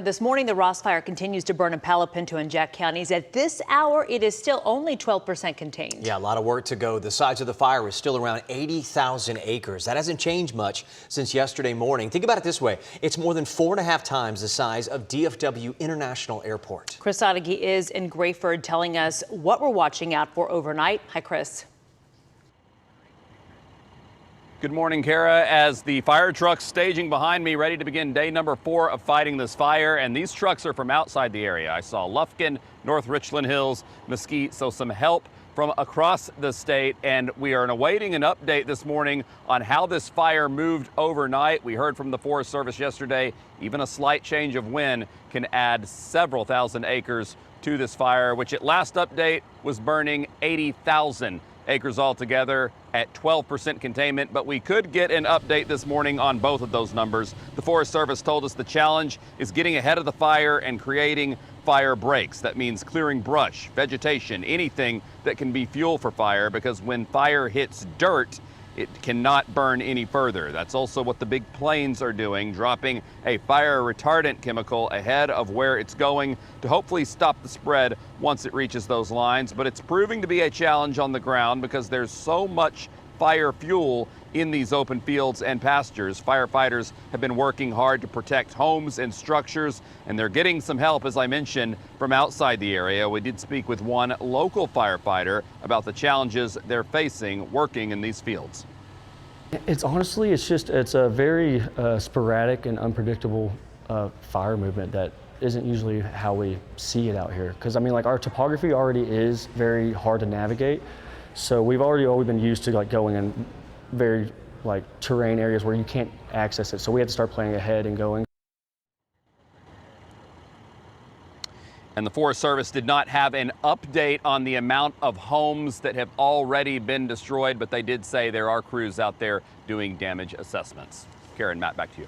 This morning, the Ross fire continues to burn in Palo, Pinto, and Jack counties. At this hour, it is still only 12% contained. Yeah, a lot of work to go. The size of the fire is still around 80,000 acres. That hasn't changed much since yesterday morning. Think about it this way. It's more than 4.5 times the size of DFW International Airport. Chris Sadeghi is in Grayford telling us what we're watching out for overnight. Hi, Chris. Good morning, Kara. As the fire trucks staging behind me, ready to begin day number 4 of fighting this fire. And these trucks are from outside the area. I saw Lufkin, North Richland Hills, Mesquite, so some help from across the state. And we are awaiting an update this morning on how this fire moved overnight. We heard from the Forest Service yesterday, even a slight change of wind can add several thousand acres to this fire, which at last update was burning 80,000 acres altogether at 12% containment, but we could get an update this morning on both of those numbers. The Forest Service told us the challenge is getting ahead of the fire and creating fire breaks. That means clearing brush, vegetation, anything that can be fuel for fire, because when fire hits dirt, it cannot burn any further. That's also what the big planes are doing, dropping a fire retardant chemical ahead of where it's going to hopefully stop the spread once it reaches those lines. But it's proving to be a challenge on the ground because there's so much fire fuel in these open fields and pastures. Firefighters have been working hard to protect homes and structures, and they're getting some help, as I mentioned, from outside the area. We did speak with one local firefighter about the challenges they're facing working in these fields. It's honestly, it's a very sporadic and unpredictable fire movement that isn't usually how we see it out here. Because I mean, like, our topography already is very hard to navigate. So we've already always been used to like going in very like terrain areas where you can't access it. So we had to start planning ahead and going. And the Forest Service did not have an update on the amount of homes that have already been destroyed, but they did say there are crews out there doing damage assessments. Karen, Matt, back to you.